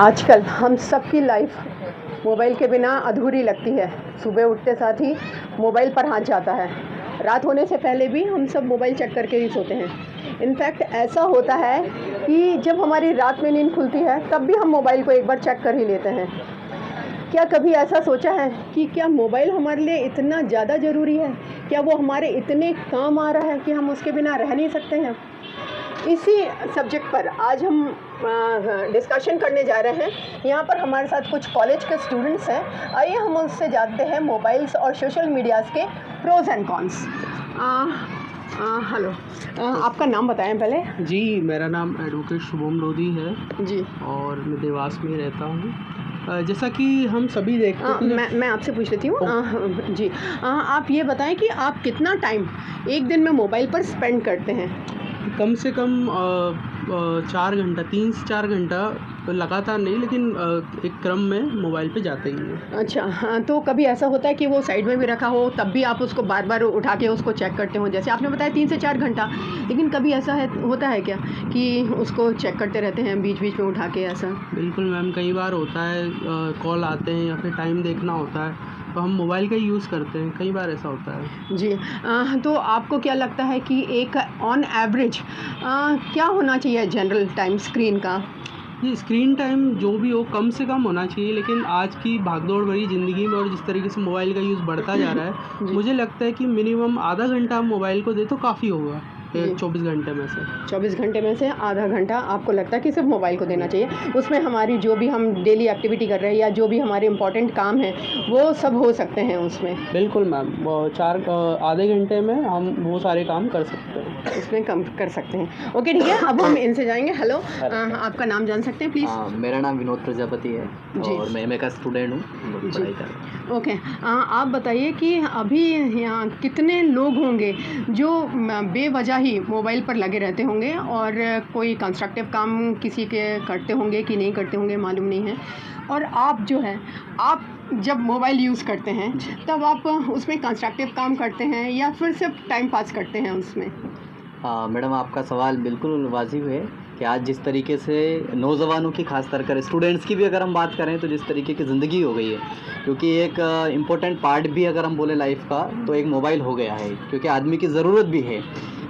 आजकल हम सबकी लाइफ मोबाइल के बिना अधूरी लगती है। सुबह उठते साथ ही मोबाइल पर हाथ जाता है। रात होने से पहले भी हम सब मोबाइल चेक करके ही सोते हैं। इनफैक्ट ऐसा होता है कि जब हमारी रात में नींद खुलती है तब भी हम मोबाइल को एक बार चेक कर ही लेते हैं। क्या कभी ऐसा सोचा है कि क्या मोबाइल हमारे लिए इतना ज़्यादा ज़रूरी है? क्या वो हमारे इतने काम आ रहा है कि हम उसके बिना रह नहीं सकते हैं? इसी सब्जेक्ट पर आज हम डिस्कशन करने जा रहे हैं। यहाँ पर हमारे साथ कुछ कॉलेज के स्टूडेंट्स हैं। आइए हम उनसे जानते हैं मोबाइल्स और सोशल मीडियाज़ के प्रोज एंड कॉन्स। हेलो, आपका नाम बताएं पहले। जी, मेरा नाम एडवोकेट शुभम लोधी है जी, और मैं देवास में रहता हूँ। जैसा कि हम सभी देखते हैं मैं आपसे पूछ लेती हूँ। जी, आप ये बताएं कि आप कितना टाइम एक दिन में मोबाइल पर स्पेंड करते हैं? कम से कम 4 घंटा, 3 से 4 घंटा लगातार नहीं, लेकिन एक क्रम में मोबाइल पे जाते ही हैं। अच्छा, हाँ, तो कभी ऐसा होता है कि वो साइड में भी रखा हो तब भी आप उसको बार-बार उठा के उसको चेक करते हो? जैसे आपने बताया 3 से 4 घंटा, लेकिन कभी ऐसा है होता है क्या कि उसको चेक करते रहते हैं बीच-बीच में उठा के ऐसा? बिल्कुल मैम, कई बार होता है, कॉल आते हैं या फिर टाइम देखना होता है, तो हम मोबाइल का ही यूज़ करते हैं, कई बार ऐसा होता है। जी, तो आपको क्या लगता है कि एक ऑन एवरेज क्या होना चाहिए जनरल टाइम स्क्रीन का? ये स्क्रीन टाइम जो भी हो कम से कम होना चाहिए, लेकिन आज की भागदौड़ भरी ज़िंदगी में और जिस तरीके से मोबाइल का यूज़ बढ़ता जा रहा है, जी। मुझे लगता है कि मिनिमम आधा घंटा हम मोबाइल को दें तो काफ़ी होगा जी। 24 घंटे में से। 24 घंटे में से आधा घंटा आपको लगता है कि सिर्फ मोबाइल को देना चाहिए। उसमें हमारी जो भी हम डेली एक्टिविटी कर रहे हैं या जो भी हमारे इम्पोर्टेंट काम हैं, वो सब हो सकते हैं उसमें। बिल्कुल मैम, आधे घंटे में हम वो सारे काम कर सकते हैं। उसमें कम कर सकते हैं। ओके, ठीक है, अब हम इनसे जाएँगे। हेलो, आपका नाम जान सकते हैं प्लीज़? मेरा नाम विनोद प्रजापति है जी। और मैं एमए का स्टूडेंट हूँ, हम लोग जी। पढ़ाई कर रहे हैं। ओके, आप बताइए कि अभी यहाँ कितने लोग होंगे जो बेवजह ही मोबाइल पर लगे रहते होंगे और कोई कंस्ट्रक्टिव काम किसी के करते होंगे कि नहीं करते होंगे मालूम नहीं है। और आप जो है, आप जब मोबाइल यूज़ करते हैं तब आप उसमें कंस्ट्रक्टिव काम करते हैं या फिर सिर्फ टाइम पास करते हैं उसमें? मैडम, आपका सवाल बिल्कुल वाजिब है कि आज जिस तरीके से नौजवानों की खास कर स्टूडेंट्स की भी अगर हम बात करें तो जिस तरीके की ज़िंदगी हो गई है, क्योंकि एक इम्पोर्टेंट पार्ट भी अगर हम बोले लाइफ का तो एक मोबाइल हो गया है, क्योंकि आदमी की ज़रूरत भी है।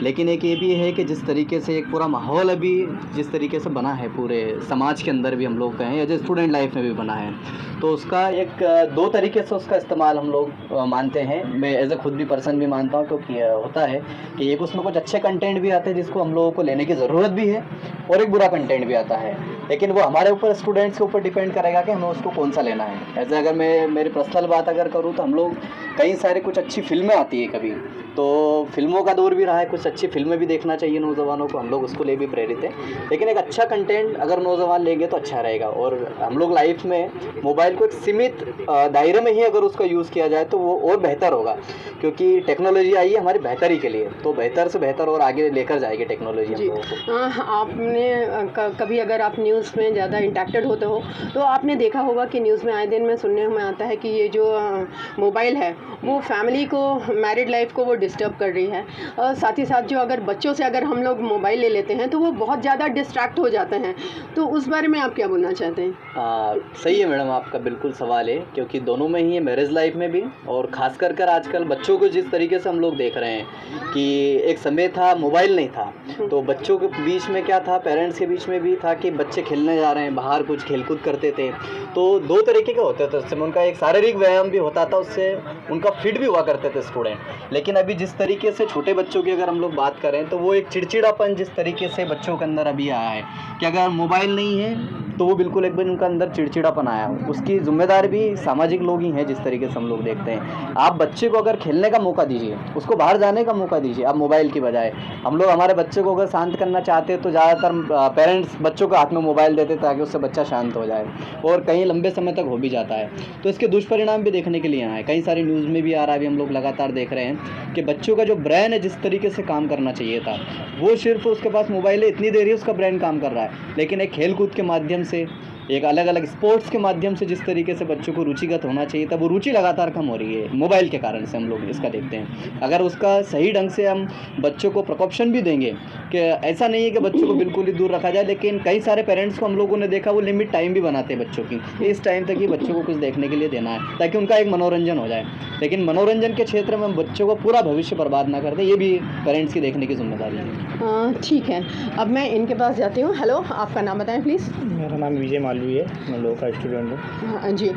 लेकिन एक ये भी है कि जिस तरीके से एक पूरा माहौल अभी जिस तरीके से बना है पूरे समाज के अंदर भी, हम लोग कहें या जो स्टूडेंट लाइफ में भी बना है, तो उसका एक 2 तरीके से उसका इस्तेमाल हम लोग मानते हैं। मैं एज ए खुद भी पर्सन भी मानता हूँ, क्योंकि होता है कि एक उसमें कुछ अच्छे कंटेंट भी आते हैं जिसको हम लोगों को लेने की ज़रूरत भी है, और एक बुरा कंटेंट भी आता है। लेकिन वो हमारे ऊपर, स्टूडेंट्स के ऊपर डिपेंड करेगा कि हमें उसको कौन सा लेना है। ऐसे अगर मैं मेरी पर्सनल बात अगर करूँ तो हम लोग कई सारे कुछ अच्छी फ़िल्में आती है कभी, तो फ़िल्मों का दौर भी रहा है, कुछ अच्छी फ़िल्में भी देखना चाहिए नौजवानों को, हम लोग उसको लिए भी प्रेरित हैं। लेकिन एक अच्छा कंटेंट अगर नौजवान लेंगे तो अच्छा रहेगा, और हम लोग लाइफ में मोबाइल को एक सीमित दायरे में ही अगर उसका यूज़ किया जाए तो वो और बेहतर होगा, क्योंकि टेक्नोलॉजी आई है हमारी बेहतरी के लिए, तो बेहतर से बेहतर और आगे लेकर जाएगी टेक्नोलॉजी हम जी, लोगों को। आपने कभी अगर आप न्यूज़ में ज़्यादा इंटरेक्टेड होते हो तो आपने देखा होगा कि न्यूज़ में आए दिन में सुनने में आता है कि ये जो मोबाइल है वो फैमिली को, मैरिड लाइफ को वो डिस्टर्ब कर रही है। और साथ ही साथ जो अगर बच्चों से अगर हम लोग मोबाइल ले लेते हैं तो वो बहुत ज़्यादा डिस्ट्रैक्ट हो जाते हैं। तो उस बारे में आप क्या बोलना चाहते हैं? सही है मैडम, आपका बिल्कुल सवाल है, क्योंकि दोनों में ही है, मैरिज लाइफ में भी, और ख़ास कर आजकल बच्चों को जिस तरीके से हम लोग देख रहे हैं कि एक समय था मोबाइल नहीं था, तो बच्चों के बीच में क्या था, पेरेंट्स के बीच में भी था कि बच्चे खेलने जा रहे हैं बाहर, कुछ खेलकूद करते थे, तो 2 तरीके के होते थे। उससे उनका एक शारीरिक व्यायाम भी होता था, उससे उनका फिट भी हुआ करते थे स्टूडेंट। लेकिन अभी जिस तरीके से छोटे बच्चों की अगर हम लोग बात करें तो वो एक चिड़चिड़ापन जिस तरीके से बच्चों के अंदर अभी आया है कि अगर मोबाइल नहीं है तो वो बिल्कुल एक बार उनका अंदर चिड़चिड़ापन आया। उसकी ज़िम्मेदार भी सामाजिक लोग ही हैं, जिस तरीके से हम लोग देखते हैं। आप बच्चे को अगर खेलने का मौका दीजिए, उसको बाहर जाने का मौका दीजिए, आप मोबाइल की बजाय। हम लोग हमारे बच्चे को अगर शांत करना चाहते हैं तो ज़्यादातर पेरेंट्स बच्चों को हाथ में मोबाइल देते ताकि उससे बच्चा शांत हो जाए, और कहीं लंबे समय तक हो भी जाता है। तो इसके दुष्परिणाम भी देखने के लिए आए, कई सारी न्यूज़ में भी आ रहा है, अभी हम लोग लगातार देख रहे हैं कि बच्चों का जो ब्रेन है जिस तरीके से काम करना चाहिए था, वो सिर्फ उसके पास मोबाइल है, इतनी देर ही उसका ब्रेन काम कर रहा है। लेकिन एक खेल कूद के माध्यम से एक अलग अलग स्पोर्ट्स के माध्यम से जिस तरीके से बच्चों को रुचिगत होना चाहिए था, वो रुचि लगातार कम हो रही है मोबाइल के कारण से। हम लोग इसका देखते हैं, अगर उसका सही ढंग से हम बच्चों को प्रिकॉशन भी देंगे कि ऐसा नहीं है कि बच्चों को बिल्कुल ही दूर रखा जाए, लेकिन कई सारे पेरेंट्स को हम लोगों ने देखा वो लिमिट टाइम भी बनाते हैं बच्चों की, इस टाइम तक ही बच्चों को कुछ देखने के लिए देना है ताकि उनका एक मनोरंजन हो जाए। लेकिन मनोरंजन के क्षेत्र में हम बच्चों को पूरा भविष्य बर्बाद ना कर दें, ये भी पेरेंट्स की देखने की जिम्मेदारी है। ठीक है, अब मैं इनके पास जाती हूँ। हेलो, आपका नाम बताएं प्लीज़। मेरा नाम विजय मालवी है, मैं लॉ का स्टूडेंट हूँ। हाँ जी।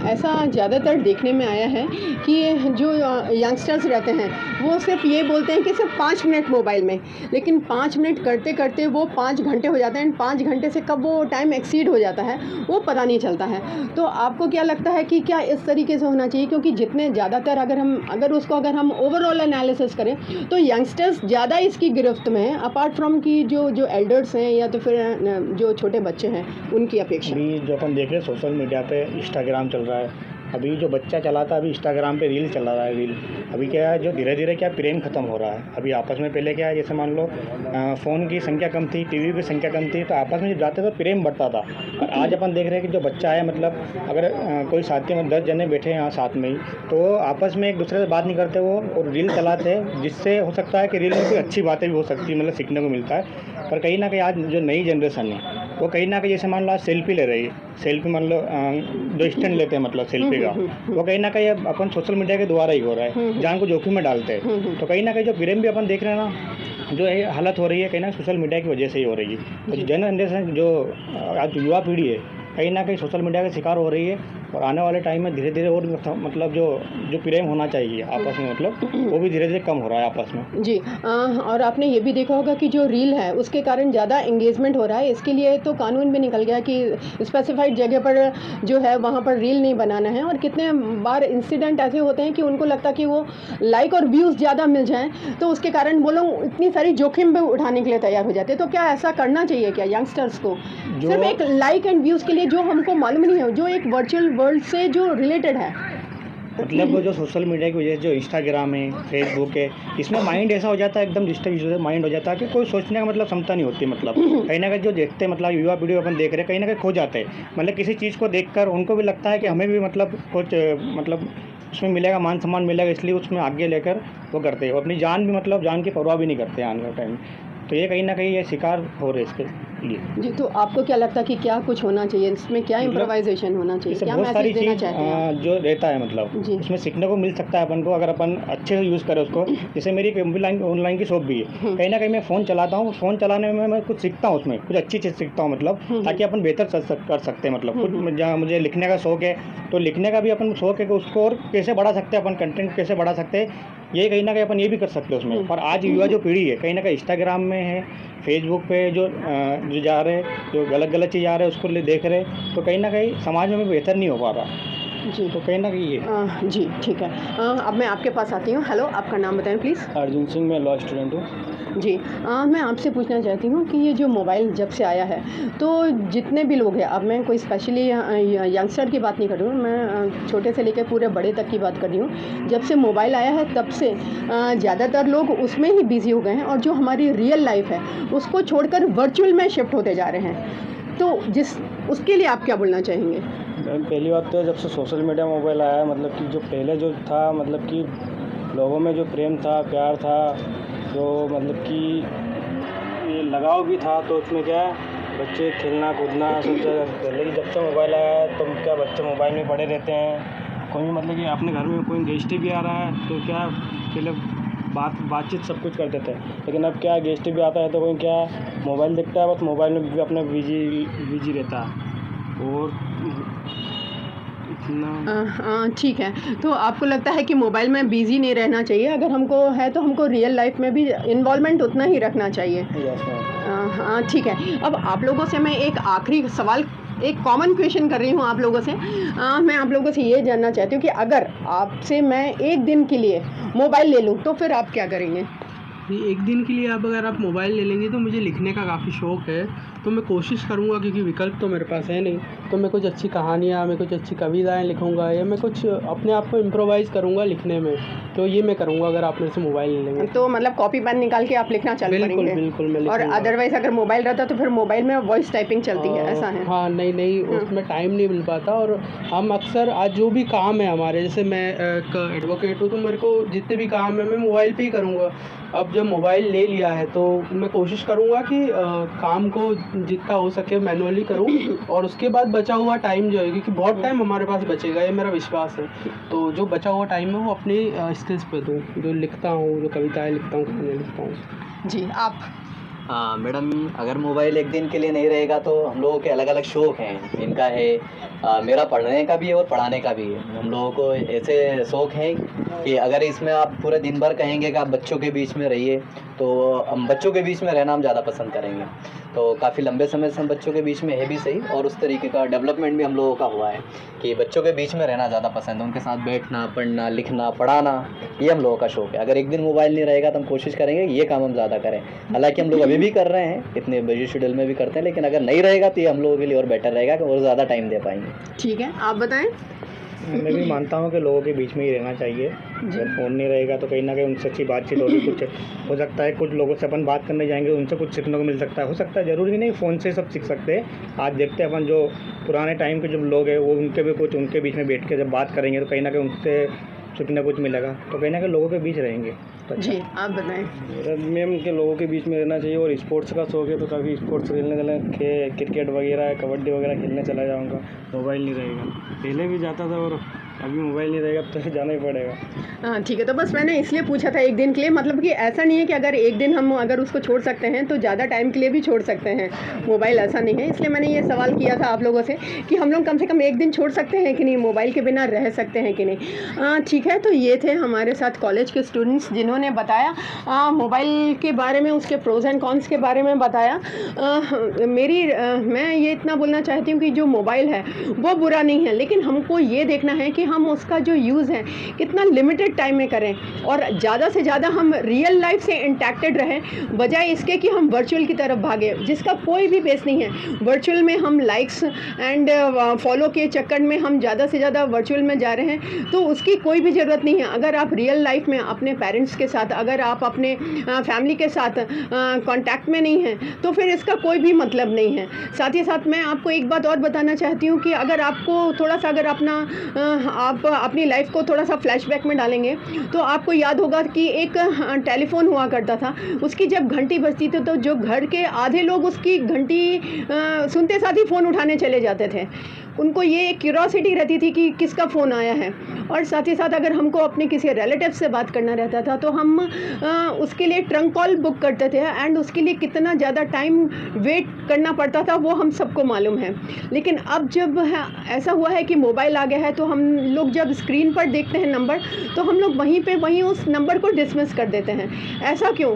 ऐसा ज़्यादातर देखने में आया है कि जो यंगस्टर्स रहते हैं वो सिर्फ ये बोलते हैं कि सिर्फ 5 मिनट मोबाइल में, लेकिन 5 मिनट करते करते वो 5 घंटे हो जाते हैं। 5 घंटे से कब वो टाइम एक्सीड हो जाता है वो पता नहीं चलता है। तो आपको क्या लगता है कि क्या इस तरीके से होना चाहिए? क्योंकि जितने ज़्यादातर अगर हम ओवरऑल एनालिसिस करें तो यंगस्टर्स ज़्यादा इसकी गिरफ्त में हैं, अपार्ट फ्रॉम कि जो एल्डर्स हैं या तो फिर जो छोटे बच्चे हैं उनकी अपेक्षा। अभी जो अपन देख रहे हैं सोशल मीडिया पे इंस्टाग्राम चल रहा है, अभी जो बच्चा चलाता है अभी इंस्टाग्राम पे रील चला रहा है। रील अभी क्या है, जो धीरे धीरे क्या प्रेम ख़त्म हो रहा है। अभी आपस में पहले क्या है, जैसे मान लो फ़ोन की संख्या कम थी, टीवी की संख्या कम थी, तो आपस में जब जाते तो प्रेम बढ़ता था। और आज अपन देख रहे हैं कि जो बच्चा है, मतलब अगर कोई साथी में 10 जने बैठे हैं यहाँ साथ में ही, तो आपस में एक दूसरे से बात नहीं करते वो, और रील चलाते हैं, जिससे हो सकता है कि रील में कोई अच्छी बातें भी हो सकती है, मतलब सीखने को मिलता है। पर कहीं ना कहीं आज जो नई जनरेशन है वो कहीं ना कहीं, जैसे मान लो आज सेल्फी ले रही है, सेल्फी मान लो जो स्टैंड लेते हैं मतलब सेल्फी का, वो कहीं ना कहीं अब अपन सोशल मीडिया के द्वारा ही हो रहा है, जान को जोखिम में डालते हैं। तो कहीं ना कहीं जो प्रेम भी अपन देख रहे हैं ना, जो ये हालत हो रही है कहीं ना सोशल मीडिया की वजह से ही हो रही है। तो जो जनरेशन जो आज युवा पीढ़ी है कहीं ना कहीं सोशल मीडिया का शिकार हो रही है, और आने वाले टाइम में धीरे धीरे और मतलब जो प्रेम होना चाहिए आपस में, मतलब वो भी धीरे धीरे कम हो रहा है आपस में जी। और आपने ये भी देखा होगा कि जो रील है उसके कारण ज़्यादा एंगेजमेंट हो रहा है। इसके लिए तो कानून भी निकल गया कि स्पेसिफाइड जगह पर जो है वहाँ पर रील नहीं बनाना है। और कितने बार इंसिडेंट ऐसे होते हैं कि उनको लगता कि वो लाइक और व्यूज़ ज़्यादा मिल जाएं, तो उसके कारण वो लोग इतनी सारी जोखिम भी उठाने के लिए तैयार हो जाते हैं। तो क्या ऐसा करना चाहिए क्या यंगस्टर्स को, सिर्फ एक लाइक एंड व्यूज़ के लिए, जो हमको मालूम नहीं है, जो एक वर्चुअल वर्ल्ड से जो रिलेटेड है? मतलब वो जो सोशल मीडिया की वजह से जो इंस्टाग्राम है, फेसबुक है, इसमें माइंड ऐसा हो जाता है, एकदम डिस्टर्ब माइंड हो जाता है कि कोई सोचने का मतलब क्षमता नहीं होती। मतलब कहीं ना कहीं जो देखते हैं, मतलब युवा पीढ़ी अपन देख रहे हैं, कहीं ना कहीं खो जाते हैं। मतलब किसी चीज़ को देखकर उनको भी लगता है कि हमें भी मतलब कुछ मतलब उसमें मिलेगा, मान सम्मान मिलेगा, इसलिए उसमें आगे लेकर वो करते हैं। अपनी जान भी, मतलब जान की परवाह भी नहीं करते आने वाले टाइम। तो ये कहीं ना कहीं ये शिकार हो रहे इसके लिए। जी, तो आपको क्या लगता है कि क्या कुछ होना चाहिए इसमें, क्या इम्प्रोवाइजेशन होना चाहिए, क्या बहुत सारी मैसेज देना चीज़ चाहते हैं? जो रहता है मतलब जी। उसमें सीखने को मिल सकता है अपन को, अगर अपन अच्छे से यूज़ करें उसको। जैसे मेरी ऑनलाइन की शॉप भी है, कहीं ना कहीं मैं फ़ोन चलाता हूँ, फ़ोन चलाने में मैं कुछ सीखता हूँ, उसमें कुछ अच्छी चीज़ सीखता हूँ, मतलब ताकि अपन बेहतर कर सकते हैं। मतलब कुछ जहाँ मुझे लिखने का शौक है, तो लिखने का भी अपन शौक है कि उसको और कैसे बढ़ा सकते हैं, अपन कंटेंट कैसे बढ़ा सकते हैं, ये कहीं ना कहीं अपन ये भी कर सकते हैं उसमें। और आज युवा जो पीढ़ी है कहीं ना कहीं इंस्टाग्राम में है, फेसबुक पे जो जा रहे हैं, जो गलत चीज़ आ रहे हैं उसको देख रहे हैं, तो कहीं ना कहीं समाज में बेहतर नहीं हो पा रहा। जी, तो कहीं ना कहीं ये जी ठीक है। अब मैं आपके पास आती हूँ। हेलो, आपका नाम बताएं प्लीज़। अर्जुन सिंह, मैं लॉ स्टूडेंट हूँ। जी, मैं आपसे पूछना चाहती हूँ कि ये जो मोबाइल जब से आया है, तो जितने भी लोग हैं, अब मैं कोई स्पेशली यंगस्टर की बात नहीं कर रही हूँ, मैं छोटे से लेकर पूरे बड़े तक की बात कर रही हूँ। जब से मोबाइल आया है तब से ज़्यादातर लोग उसमें ही बिज़ी हो गए हैं, और जो हमारी रियल लाइफ है उसको छोड़कर वर्चुअल में शिफ्ट होते जा रहे हैं। तो उसके लिए आप क्या बोलना चाहेंगे? पहली बात तो जब से सोशल मीडिया मोबाइल आया है, मतलब कि जो पहले जो था, मतलब कि लोगों में जो प्रेम था, प्यार था, जो मतलब कि ये लगाव भी था, तो उसमें क्या है, बच्चे खेलना कूदना सब जगह पहले। जब से मोबाइल आया है तो क्या बच्चे मोबाइल में पड़े रहते हैं। कोई मतलब कि अपने घर में कोई गेस्ट भी आ रहा है तो क्या पहले बातचीत सब कुछ करते थे, लेकिन अब क्या गेस्ट भी आता है तो कोई क्या मोबाइल देखता है, बस मोबाइल में भी अपने बिजी रहता है। और ठीक है, तो आपको लगता है कि मोबाइल में बिज़ी नहीं रहना चाहिए, अगर हमको है तो हमको रियल लाइफ में भी इन्वॉल्वमेंट उतना ही रखना चाहिए। हाँ ठीक है। अब आप लोगों से मैं एक आखिरी सवाल, एक कॉमन क्वेश्चन कर रही हूँ आप लोगों से। मैं आप लोगों से ये जानना चाहती हूँ कि अगर आपसे मैं एक दिन के लिए मोबाइल ले लूँ तो फिर आप क्या करेंगे? एक दिन के लिए अगर आप मोबाइल ले लेंगे, तो मुझे लिखने का काफ़ी शौक़ है, तो मैं कोशिश करूँगा, क्योंकि विकल्प तो मेरे पास है नहीं, तो मैं कुछ अच्छी कहानियाँ, मैं कुछ अच्छी कविताएँ लिखूँगा, या मैं कुछ अपने आप को इम्प्रोवाइज़ करूँगा लिखने में। तो ये मैं करूँगा अगर आप मेरे से मोबाइल ले लेंगे। तो मतलब कॉपी पेन निकाल के आप लिखना चालू बिल्कुल करेंगे? बिल्कुल मैं और लिखूँगा। अदरवाइज अगर मोबाइल रहता तो फिर मोबाइल में वॉइस टाइपिंग चलती है, ऐसा है? हाँ, नहीं उसमें टाइम नहीं मिल पाता। और हम अक्सर आज जो भी काम है हमारे, जैसे मैं एक एडवोकेट हूँ, तो मेरे को जितने भी काम है मैं मोबाइल पे ही करूँगा। अब जब मोबाइल ले लिया है तो मैं कोशिश करूँगा कि काम को जितना हो सके मैनुअली करूँ, और उसके बाद बचा हुआ टाइम जो है, क्योंकि बहुत टाइम हमारे पास बचेगा, ये मेरा विश्वास है, तो जो बचा हुआ टाइम है वो अपनी स्किल्स पे दूँ, जो लिखता हूँ, जो कविताएँ लिखता हूँ, कहानियाँ लिखता हूँ। जी, आप? हाँ मैडम, अगर मोबाइल एक दिन के लिए नहीं रहेगा तो हम लोगों के अलग अलग शौक़ हैं। इनका है मेरा पढ़ने का भी है और पढ़ाने का भी है। हम लोगों को ऐसे शौक़ है कि अगर इसमें आप पूरे दिन भर कहेंगे कि आप बच्चों के बीच में रहिए, तो हम बच्चों के बीच में रहना हम ज़्यादा पसंद करेंगे। तो काफ़ी लंबे समय से हम बच्चों के बीच में है भी सही, और उस तरीके का डेवलपमेंट भी हम लोगों का हुआ है कि बच्चों के बीच में रहना ज़्यादा पसंद है। उनके साथ बैठना, पढ़ना, लिखना, पढ़ाना, ये हम लोगों का शौक़ है। अगर एक दिन मोबाइल नहीं रहेगा तो हम कोशिश करेंगे कि ये काम हम ज़्यादा करें। हालांकि हम लोग अभी भी कर रहे हैं, इतने बिजी शेड्यूल में भी करते हैं, लेकिन अगर नहीं रहेगा तो ये हम लोगों के लिए और बेटर रहेगा कि और ज़्यादा टाइम दे पाएंगे। ठीक है, आप बताएं। मैं भी मानता हूँ कि लोगों के बीच में ही रहना चाहिए। अगर फ़ोन नहीं रहेगा तो कहीं ना कहीं उनसे अच्छी बातचीत होगी, कुछ हो सकता है, कुछ लोगों से अपन बात करने जाएंगे, उनसे कुछ सीखने को मिल सकता है। हो सकता है, ज़रूरी नहीं फ़ोन से सब सीख सकते हैं। आज देखते हैं अपन जो पुराने टाइम के जब लोग हैं वो उनके बीच में बैठ के जब बात करेंगे तो कहीं ना कहीं उनसे सीखने कुछ मिलेगा, तो कहीं ना कहीं लोगों के बीच रहेंगे। तो जी, आप बताएं। मेरा मैम के लोगों के बीच में रहना चाहिए, और स्पोर्ट्स का शौक है तो काफ़ी स्पोर्ट्स खेलने क्रिकेट वगैरह, कबड्डी वगैरह खेलने चला जाऊँगा। मोबाइल नहीं रहेगा, पहले भी जाता था और अभी मोबाइल नहीं रहेगा तो जाना ही पड़ेगा। हाँ, ठीक है। तो बस मैंने इसलिए पूछा था एक दिन के लिए, मतलब कि ऐसा नहीं है कि अगर एक दिन हम अगर उसको छोड़ सकते हैं तो ज़्यादा टाइम के लिए भी छोड़ सकते हैं मोबाइल, ऐसा नहीं है। इसलिए मैंने ये सवाल किया था आप लोगों से कि हम लोग कम से कम एक दिन छोड़ सकते हैं कि नहीं, मोबाइल के बिना रह सकते हैं कि नहीं। ठीक है, तो ये थे हमारे साथ कॉलेज के स्टूडेंट्स जिन्होंने बताया मोबाइल के बारे में, उसके प्रोज एंड कॉन्स के बारे में बताया। मैं ये इतना बोलना चाहती हूँ कि जो मोबाइल है वो बुरा नहीं है, लेकिन हमको ये देखना है कि हम उसका जो यूज़ है कितना लिमिटेड टाइम में करें, और ज़्यादा से ज़्यादा हम रियल लाइफ से इंटैक्टेड रहें, बजाय इसके कि हम वर्चुअल की तरफ भागे, जिसका कोई भी बेस नहीं है। वर्चुअल में हम लाइक्स एंड फॉलो के चक्कर में हम ज़्यादा से ज़्यादा वर्चुअल में जा रहे हैं, तो उसकी कोई भी ज़रूरत नहीं है। अगर आप रियल लाइफ में अपने पेरेंट्स के साथ, अगर आप अपने फैमिली के साथ कांटेक्ट में नहीं हैं, तो फिर इसका कोई भी मतलब नहीं है। साथ ही साथ मैं आपको एक बात और बताना चाहती हूँ कि अगर आपको थोड़ा सा, अगर आप अपनी लाइफ को थोड़ा सा फ्लैशबैक में डालेंगे तो आपको याद होगा कि एक टेलीफोन हुआ करता था, उसकी जब घंटी बजती थी तो जो घर के आधे लोग उसकी घंटी सुनते साथ ही फ़ोन उठाने चले जाते थे। उनको ये एक क्यूरोसिटी रहती थी कि किसका फ़ोन आया है। और साथ ही साथ अगर हमको अपने किसी रिलेटिव से बात करना रहता था तो हम उसके लिए ट्रंक कॉल बुक करते थे, एंड उसके लिए कितना ज़्यादा टाइम वेट करना पड़ता था वो हम सबको मालूम है। लेकिन अब जब ऐसा हुआ है कि मोबाइल आ गया है तो हम लोग जब स्क्रीन पर देखते हैं नंबर, तो हम लोग वहीं उस नंबर को डिसमिस कर देते हैं। ऐसा क्यों?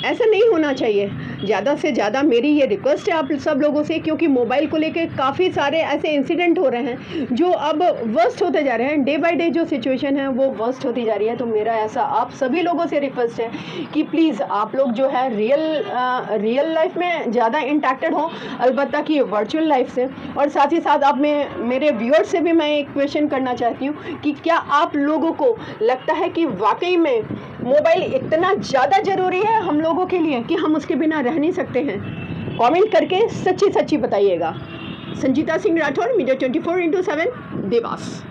ऐसा नहीं होना चाहिए। ज़्यादा से ज़्यादा मेरी ये रिक्वेस्ट है आप सब लोगों से, क्योंकि मोबाइल को लेके काफ़ी सारे ऐसे इंसिडेंट हो रहे हैं जो अब वर्स्ट होते जा रहे हैं। डे बाय डे जो सिचुएशन है वो वर्स्ट होती जा रही है। तो मेरा ऐसा आप सभी लोगों से रिक्वेस्ट है कि प्लीज़ आप लोग जो है रियल लाइफ में ज़्यादा इंटैक्टेड हो, अलबत्ता कि वर्चुअल लाइफ से। और साथ ही साथ आप मेरे व्यूअर्स से भी मैं एक क्वेश्चन करना चाहती हूँ कि क्या आप लोगों को लगता है कि वाकई में मोबाइल इतना ज़्यादा ज़रूरी है हम लोगों के लिए कि हम उसके बिना रह नहीं सकते हैं? कमेंट करके सच्ची बताइएगा। Sanjita Singh Rathore, media 24x7, Dewas.